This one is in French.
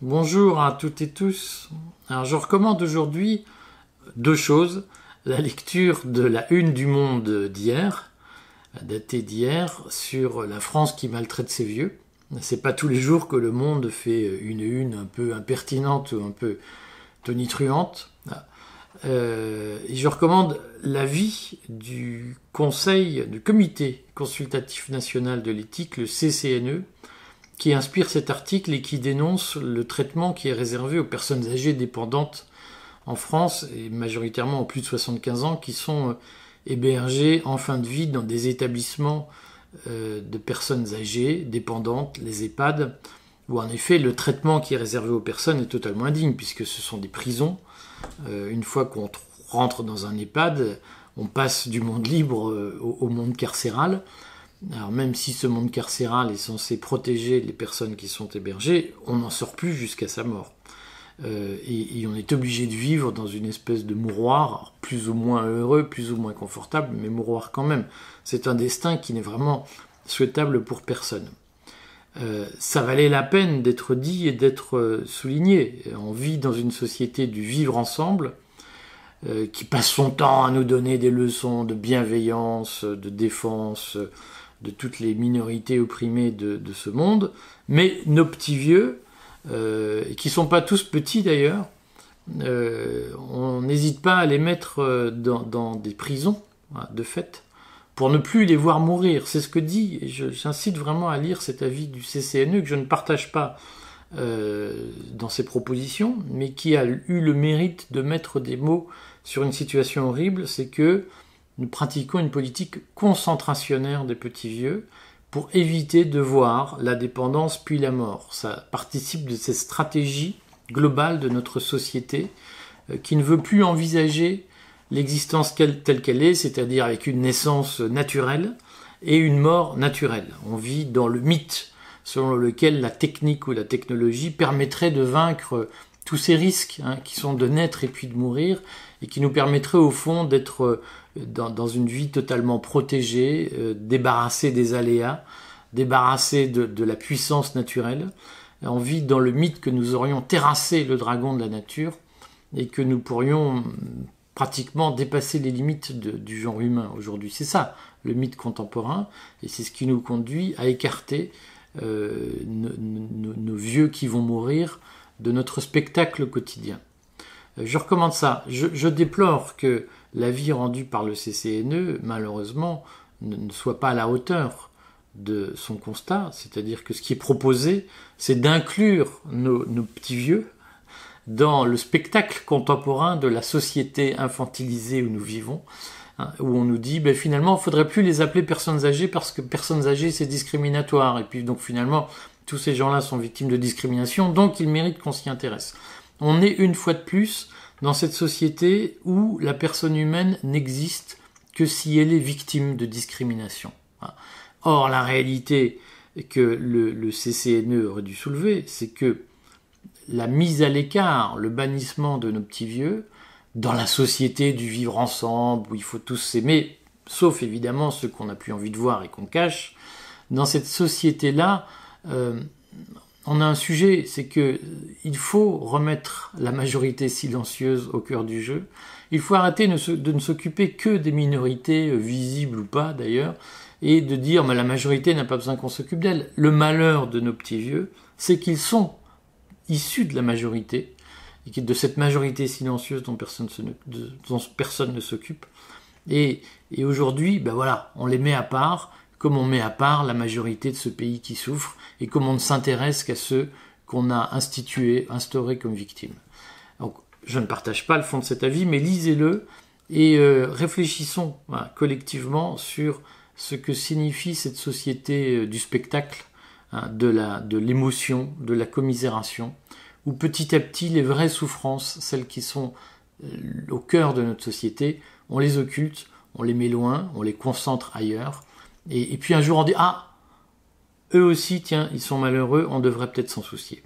Bonjour à toutes et tous. Alors je recommande aujourd'hui deux choses. La lecture de la une du Monde d'hier, datée d'hier, sur la France qui maltraite ses vieux. C'est pas tous les jours que le Monde fait une un peu impertinente ou un peu tonitruante. Et je recommande l'avis du Conseil, du Comité consultatif national de l'éthique, le CCNE, qui inspire cet article et qui dénonce le traitement qui est réservé aux personnes âgées dépendantes en France, et majoritairement en plus de 75 ans, qui sont hébergées en fin de vie dans des établissements de personnes âgées dépendantes, les EHPAD, où en effet le traitement qui est réservé aux personnes est totalement indigne, puisque ce sont des prisons. Une fois qu'on rentre dans un EHPAD, on passe du monde libre au monde carcéral. Alors même si ce monde carcéral est censé protéger les personnes qui sont hébergées, on n'en sort plus jusqu'à sa mort. Et on est obligé de vivre dans une espèce de mouroir, plus ou moins heureux, plus ou moins confortable, mais mouroir quand même. C'est un destin qui n'est vraiment souhaitable pour personne. Ça valait la peine d'être dit et d'être souligné. On vit dans une société du vivre ensemble, qui passe son temps à nous donner des leçons de bienveillance, de défense, de toutes les minorités opprimées de ce monde, mais nos petits vieux, qui sont pas tous petits d'ailleurs, on n'hésite pas à les mettre dans des prisons, de fait, pour ne plus les voir mourir. C'est ce que dit, et j'incite vraiment à lire cet avis du CCNE, que je ne partage pas dans ses propositions, mais qui a eu le mérite de mettre des mots sur une situation horrible, c'est que nous pratiquons une politique concentrationnaire des petits vieux pour éviter de voir la dépendance puis la mort. Ça participe de cette stratégie globale de notre société qui ne veut plus envisager l'existence telle qu'elle est, c'est-à-dire avec une naissance naturelle et une mort naturelle. On vit dans le mythe selon lequel la technique ou la technologie permettrait de vaincre tous ces risques qui sont de naître et puis de mourir, et qui nous permettraient au fond d'être dans une vie totalement protégée, débarrassée des aléas, débarrassée de la puissance naturelle. On vit dans le mythe que nous aurions terrassé le dragon de la nature et que nous pourrions pratiquement dépasser les limites du genre humain aujourd'hui. C'est ça le mythe contemporain, et c'est ce qui nous conduit à écarter nos vieux qui vont mourir de notre spectacle quotidien. Je recommande ça. Je déplore que l'avis rendu par le CCNE, malheureusement, ne soit pas à la hauteur de son constat, c'est-à-dire que ce qui est proposé, c'est d'inclure nos petits vieux dans le spectacle contemporain de la société infantilisée où nous vivons, où on nous dit finalement il ne faudrait plus les appeler personnes âgées parce que personnes âgées c'est discriminatoire, et puis donc finalement tous ces gens-là sont victimes de discrimination, donc ils méritent qu'on s'y intéresse. On est une fois de plus dans cette société où la personne humaine n'existe que si elle est victime de discrimination. Or, la réalité que le CCNE aurait dû soulever, c'est que la mise à l'écart, le bannissement de nos petits vieux, dans la société du vivre ensemble, où il faut tous s'aimer, sauf évidemment ceux qu'on n'a plus envie de voir et qu'on cache, dans cette société-là, on a un sujet, c'est que il faut remettre la majorité silencieuse au cœur du jeu. Il faut arrêter de ne s'occuper que des minorités, visibles ou pas d'ailleurs, et de dire la majorité n'a pas besoin qu'on s'occupe d'elle. Le malheur de nos petits vieux, c'est qu'ils sont issus de la majorité, et de cette majorité silencieuse dont personne ne s'occupe. Et aujourd'hui, on les met à part, comme on met à part la majorité de ce pays qui souffre, et comme on ne s'intéresse qu'à ceux qu'on a instaurés comme victimes. Donc, je ne partage pas le fond de cet avis, mais lisez-le et réfléchissons collectivement sur ce que signifie cette société du spectacle, de l'émotion, de la commisération, où petit à petit les vraies souffrances, celles qui sont au cœur de notre société, on les occulte, on les met loin, on les concentre ailleurs, et puis un jour on dit eux aussi, tiens, ils sont malheureux, on devrait peut-être s'en soucier.